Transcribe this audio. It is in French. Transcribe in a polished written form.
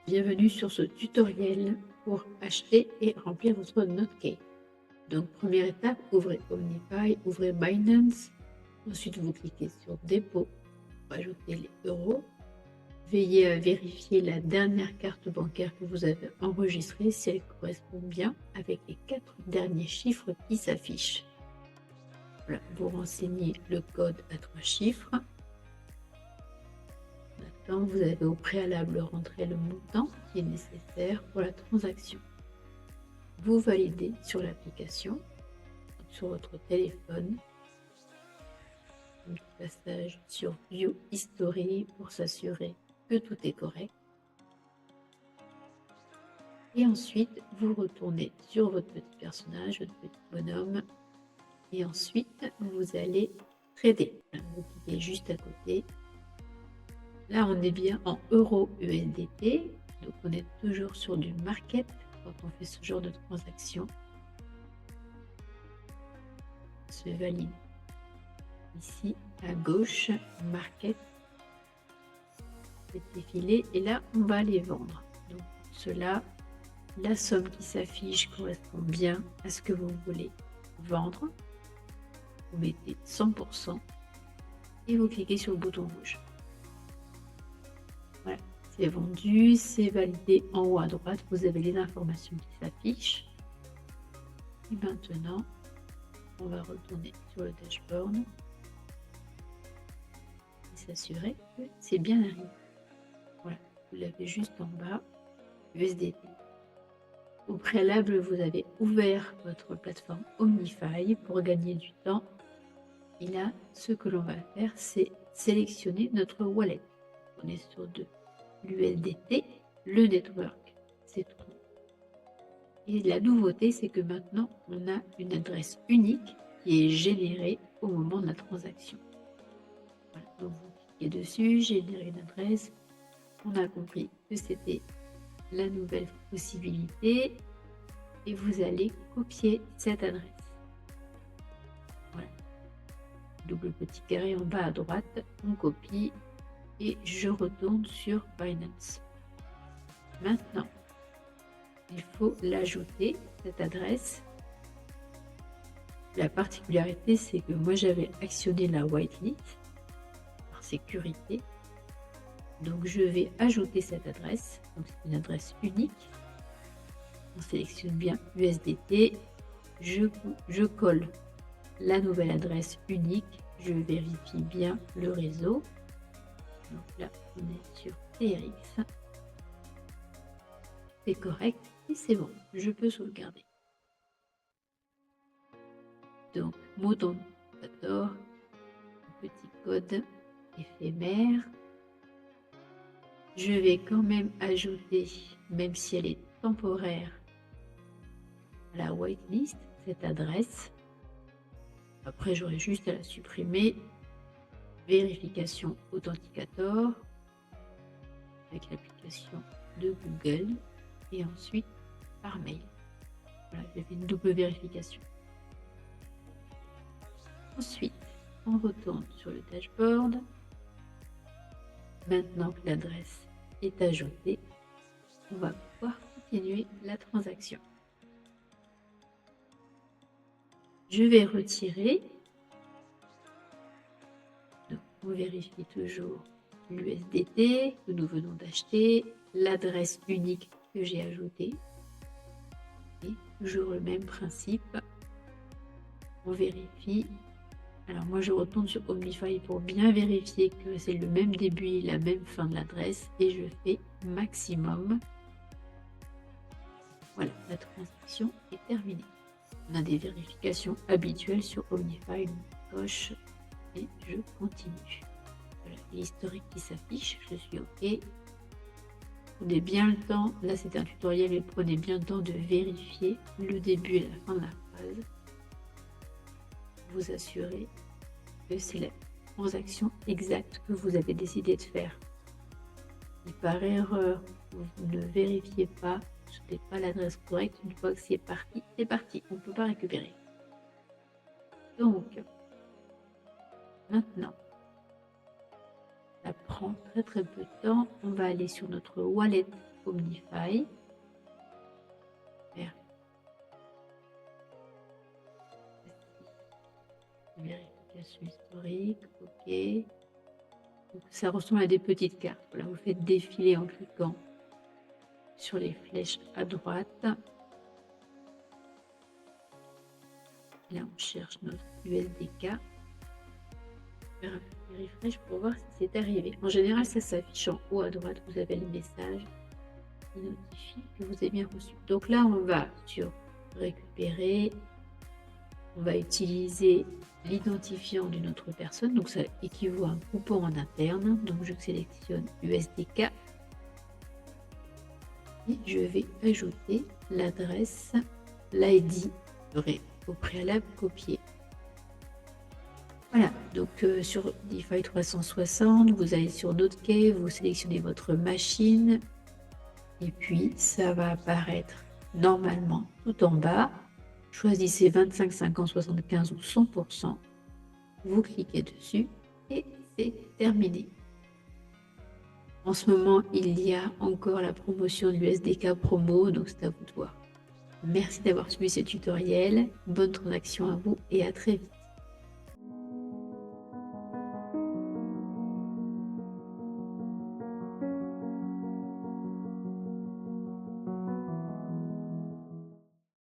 Bienvenue sur ce tutoriel pour acheter et remplir votre Notkey. Donc première étape, ouvrez Omnify, ouvrez Binance. Ensuite vous cliquez sur dépôt pour ajouter les euros. Veillez à vérifier la dernière carte bancaire que vous avez enregistrée si elle correspond bien avec les 4 derniers chiffres qui s'affichent. Voilà, vous renseignez le code à 3 chiffres. Maintenant, vous avez au préalable rentré le montant qui est nécessaire pour la transaction. Vous validez sur l'application, sur votre téléphone. Un petit passage sur View History pour s'assurer que tout est correct. Et ensuite, vous retournez sur votre petit personnage, votre petit bonhomme. Et ensuite, vous allez trader. Vous cliquez juste à côté. Là, on est bien en euro USDT. Donc, on est toujours sur du market quand on fait ce genre de transaction. Se valide. Ici, à gauche, market. C'est défilé. Et là, on va les vendre. Donc, pour cela, la somme qui s'affiche correspond bien à ce que vous voulez vendre. Vous mettez 100% et vous cliquez sur le bouton rouge. Voilà, c'est vendu, c'est validé. En haut à droite, vous avez les informations qui s'affichent. Et maintenant, on va retourner sur le dashboard et s'assurer que c'est bien arrivé. Voilà, vous l'avez juste en bas, USDT. Au préalable, vous avez ouvert votre plateforme Omnify pour gagner du temps. Et là, ce que l'on va faire, c'est sélectionner notre wallet. On est sur de l'USDT, le network, c'est tout. Et la nouveauté, c'est que maintenant, on a une adresse unique qui est générée au moment de la transaction. Voilà, donc vous cliquez dessus, générer une adresse. On a compris que c'était la nouvelle possibilité et vous allez copier cette adresse. Voilà. Double petit carré en bas à droite, on copie et je retourne sur Binance. Maintenant, il faut l'ajouter, cette adresse. La particularité, c'est que moi j'avais actionné la whitelist par sécurité. Donc je vais ajouter cette adresse. Donc c'est une adresse unique. On sélectionne bien USDT. Je colle la nouvelle adresse unique. Je vérifie bien le réseau. Donc là, on est sur TRX. C'est correct et c'est bon. Je peux sauvegarder. Donc, mot d'ordinateur, petit code éphémère. Je vais quand même ajouter, même si elle est temporaire, à la whitelist, cette adresse. Après, j'aurai juste à la supprimer. Vérification Authenticator avec l'application de Google et ensuite par mail. Voilà, j'ai fait une double vérification. Ensuite, on retourne sur le dashboard. Maintenant que l'adresse est ajoutée, on va pouvoir continuer la transaction. Je vais retirer. Donc, on vérifie toujours l'USDT que nous venons d'acheter, l'adresse unique que j'ai ajoutée. Et toujours le même principe. On vérifie. Alors moi je retourne sur Omnify pour bien vérifier que c'est le même début et la même fin de l'adresse et je fais maximum. Voilà, la transaction est terminée. On a des vérifications habituelles sur Omnify, donc coche et je continue. Voilà, l'historique qui s'affiche, je suis OK. Prenez bien le temps, là c'est un tutoriel, mais prenez bien le temps de vérifier le début et la fin de la phrase. Vous assurer que c'est la transaction exacte que vous avez décidé de faire. Si par erreur vous ne vérifiez pas, ce n'est pas l'adresse correcte, une fois que c'est parti, on ne peut pas récupérer. Donc, maintenant, ça prend très peu de temps. On va aller sur notre wallet Omnify. Vérification historique, ok. Donc, ça ressemble à des petites cartes. Voilà, vous faites défiler en cliquant sur les flèches à droite. Là, on cherche notre USDK. Faire un petit refresh pour voir si c'est arrivé. En général, ça s'affiche en haut à droite. Vous avez le message qui notifie que vous avez bien reçu. Donc là, on va sur récupérer. On va utiliser l'identifiant d'une autre personne. Donc ça équivaut à un coupon en interne. Donc je sélectionne USDK. Et je vais ajouter l'adresse, l'ID au préalable copié. Voilà, donc sur DeFi 360, vous allez sur Notecave, vous sélectionnez votre machine et puis ça va apparaître normalement tout en bas. Choisissez 25, 50, 75 ou 100%. Vous cliquez dessus et c'est terminé. En ce moment, il y a encore la promotion de l'USDK promo, donc c'est à vous de voir. Merci d'avoir suivi ce tutoriel. Bonne transaction à vous et à très vite.